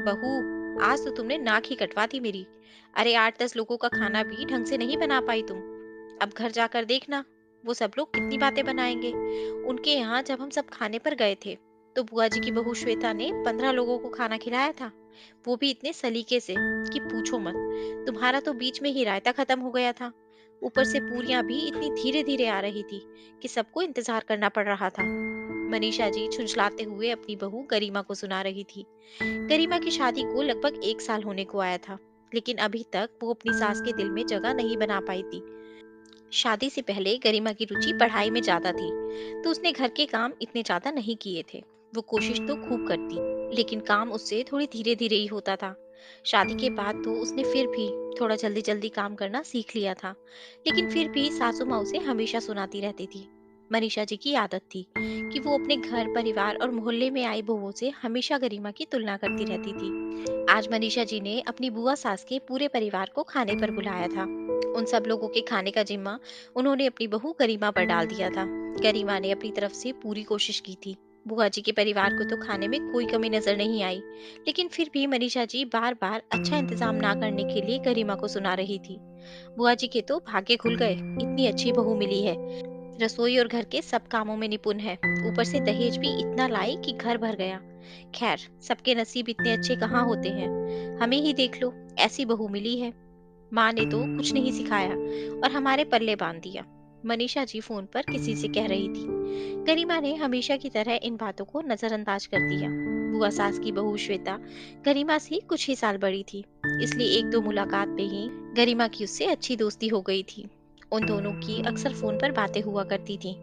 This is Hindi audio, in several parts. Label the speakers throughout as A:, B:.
A: बहू, आज तो तुमने नाक ही कटवा दी मेरी। अरे 8-10 लोगों का खाना भी ढंग से नहीं बना पाई तुम। अब घर जाकर देखना, वो सब लोग कितनी बातें बनाएंगे। उनके यहाँ जब हम सब खाने पर गए थे, तो बुआ जी की बहू श्वेता ने 15 लोगों को खाना खिलाया था। वो भी इतने सलीके से कि पूछो मत। तुम्हारा तो बीच में ही रायता खत्म हो गया था। ऊपर से पूरियां भी इतनी धीरे धीरे आ रही थी कि सबको इंतजार करना पड़ रहा था। मनीषा जी झुंझलाते हुए अपनी बहू गरिमा को सुना रही थी। गरिमा की शादी को लगभग 1 साल होने को आया था, लेकिन अभी तक वो अपनी सास के दिल में जगह नहीं बना पाई थी। शादी से पहले गरिमा की रुचि पढ़ाई में ज्यादा थी, तो उसने घर के काम इतने ज्यादा नहीं किए थे। वो कोशिश तो खूब करती, लेकिन काम उससे थोड़ी धीरे धीरे ही होता था। शादी के बाद तो उसने फिर भी थोड़ा जल्दी जल्दी काम करना सीख लिया था, लेकिन फिर भी सासू माँ उसे हमेशा सुनाती रहती थी। मनीषा जी की आदत थी कि वो अपने घर परिवार और मोहल्ले में आई बहुओं से हमेशा गरिमा की तुलना करती रहती थी। आज मनीषा जी ने अपनी बुआ सास के पूरे परिवार को खाने पर बुलाया था। उन सब लोगों के खाने का जिम्मा उन्होंने अपनी बहू गरिमा पर डाल दिया था। गरिमा ने अपनी तरफ से पूरी कोशिश की थी। बुआ जी के परिवार को तो खाने में कोई कमी नजर नहीं आई, लेकिन फिर भी मनीषा जी बार बार अच्छा इंतजाम ना करने के लिए गरिमा को सुना रही थी। बुआ जी के तो भाग्य खुल गए, इतनी अच्छी बहू मिली है। रसोई और घर के सब कामों में निपुण है। ऊपर से दहेज भी इतना लाई कि घर भर गया। खैर, सबके नसीब इतने अच्छे कहाँ होते हैं। हमें ही देख लो, ऐसी बहू मिली है। माँ ने तो कुछ नहीं सिखाया और हमारे पल्ले बांध दिया। मनीषा जी फोन पर किसी से कह रही थी। गरिमा ने हमेशा की तरह इन बातों को नजरअंदाज कर दिया। बुआ सास की बहू श्वेता गरिमा से कुछ ही साल बड़ी थी, इसलिए एक दो मुलाकात में ही गरिमा की उससे अच्छी दोस्ती हो गई थी। उन दोनों की अक्सर फोन पर बातें हुआ करती थी।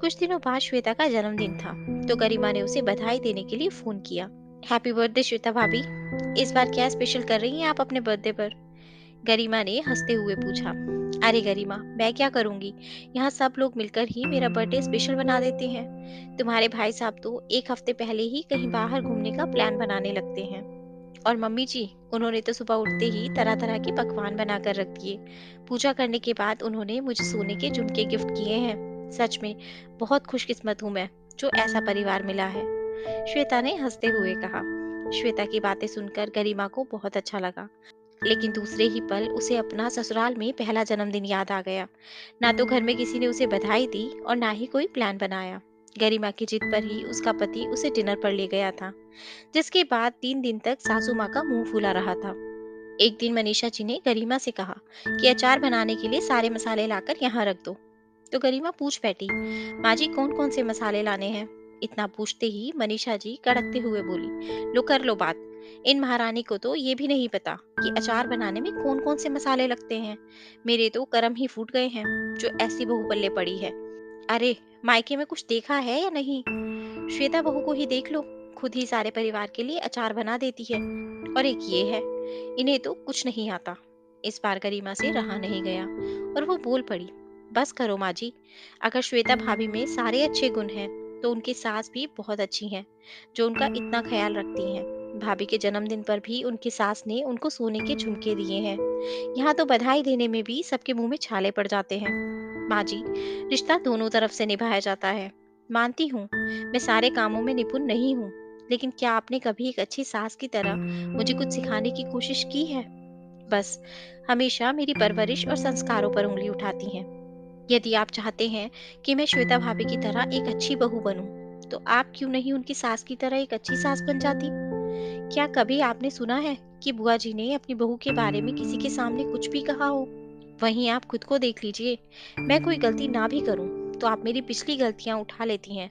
A: कुछ दिनों बाद श्वेता का जन्मदिन था, तो गरिमा ने उसे बधाई देने के लिए फोन किया। हैप्पी बर्थडे श्वेता भाभी। इस बार क्या स्पेशल कर रही हैं आप अपने बर्थडे पर? गरिमा ने हंसते हुए पूछा। अरे गरिमा, मैं क्या करूंगी, यहाँ सब लोग मिलकर ही मेरा बर्थडे स्पेशल बना देते हैं। तुम्हारे भाई साहब तो एक हफ्ते पहले ही कहीं बाहर घूमने का प्लान बनाने लगते हैं। और मम्मी जी, उन्होंने तो सुबह उठते ही तरह तरह के पकवान बना कर रख दिए। पूजा करने के बाद उन्होंने मुझे सोने के झुमके गिफ्ट किए हैं। सच में बहुत खुशकिस्मत हूँ मैं, जो ऐसा परिवार मिला है, श्वेता ने हंसते हुए कहा। श्वेता की बातें सुनकर गरिमा को बहुत अच्छा लगा, लेकिन दूसरे ही पल उसे अपना ससुराल में पहला जन्मदिन याद आ गया। ना तो घर में किसी ने उसे बधाई दी और ना ही कोई प्लान बनाया। गरिमा की जिद पर ही उसका पति उसे डिनर पर ले गया था, जिसके बाद 3 दिन तक सासू माँ का मुंह फूला रहा था। एक दिन मनीषा जी ने गरिमा से कहा कि अचार बनाने के लिए सारे मसाले लाकर यहाँ रख दो। तो गरिमा पूछ बैठी, माँ जी कौन कौन से मसाले लाने हैं? इतना पूछते ही मनीषा जी कड़कते हुए बोली, लो कर लो बात। इन महारानी को तो ये भी नहीं पता कि अचार बनाने में कौन कौन से मसाले लगते हैं। मेरे तो करम ही फूट गए हैं, जो ऐसी बहू पल्ले पड़ी है। अरे, मायके में कुछ देखा है या नहीं? श्वेता बहू को ही देख लो, खुद ही सारे परिवार के लिए अचार बना देती है। और एक ये है, इन्हें तो कुछ नहीं आता। इस बार गरिमा से रहा नहीं गया और वो बोल पड़ी, बस करो माँ जी। अगर श्वेता भाभी में सारे अच्छे गुण हैं, तो उनकी सास भी बहुत अच्छी हैं, जो उनका इतना ख्याल रखती हैं। भाभी के जन्मदिन पर भी उनकी सास ने उनको सोने के झुमके दिए हैं। यहाँ तो बधाई देने में भी सबके मुंह में छाले पड़ जाते हैं। माँ जी, रिश्ता दोनों तरफ से निभाया जाता है। मानती हूँ, मैं सारे कामों में निपुण नहीं हूँ, लेकिन क्या आपने कभी एक अच्छी सास की तरह मुझे कुछ सिखाने की कोशिश की है? बस हमेशा मेरी परवरिश और संस्कारों पर उंगली उठाती हैं। यदि आप चाहते हैं कि मैं श्वेता भाभी की तरह एक अच्छी बहू बनूं, तो आप क्यों नहीं उनकी सास की तरह एक अच्छी सास बन जाती? क्या कभी आपने सुना है कि बुआ जी ने अपनी बहू के बारे में किसी के सामने कुछ भी कहा हो? वहीं आप खुद को देख लीजिए। मैं कोई गलती ना भी करूं, तो आप मेरी पिछली गलतियां उठा लेती हैं।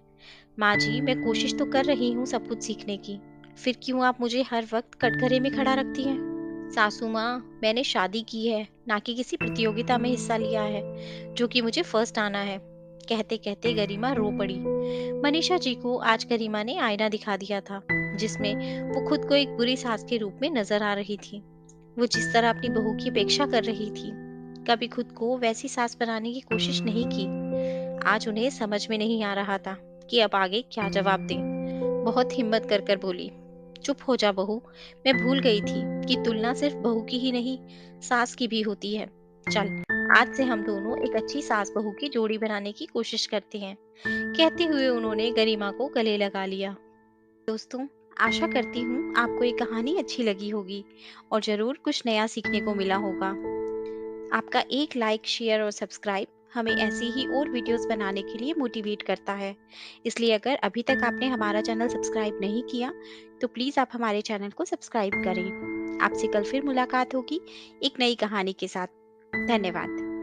A: माँ जी, मैं कोशिश तो कर रही हूँ सब कुछ सीखने की, फिर क्यों आप मुझे हर वक्त कटघरे में खड़ा रखती हैं? सासू माँ, मैंने शादी की है, ना कि किसी प्रतियोगिता में हिस्सा लिया है, जो कि मुझे फर्स्ट आना है। कहते कहते गरिमा रो पड़ी। मनीषा जी को आज गरिमा ने आईना दिखा दिया था, जिसमें वो खुद को एक बुरी सास के रूप में नजर आ रही थी। वो जिस तरह अपनी बहू की अपेक्षा कर रही थी, कभी खुद को वैसी सास बनाने की कोशिश नहीं की। आज उन्हें समझ में नहीं आ रहा था कि अब आगे क्या जवाब दें। बहुत हिम्मत कर कर बोली, चुप हो जा बहू, मैं भूल गई थी कि तुलना सिर्फ बहू की ही नहीं, सास की भी होती है। चल, आज से हम दोनों एक अच्छी सास बहू की जोड़ी बनाने की कोशिश करते हैं। कहते हुए उन्होंने गरिमा को गले लगा लिया। दोस्तों, आशा करती हूँ आपको ये कहानी अच्छी लगी होगी और ज़रूर कुछ नया सीखने को मिला होगा। आपका एक लाइक, शेयर और सब्सक्राइब हमें ऐसी ही और वीडियोस बनाने के लिए मोटिवेट करता है। इसलिए अगर अभी तक आपने हमारा चैनल सब्सक्राइब नहीं किया, तो प्लीज़ आप हमारे चैनल को सब्सक्राइब करें। आपसे कल फिर मुलाकात होगी एक नई कहानी के साथ। धन्यवाद।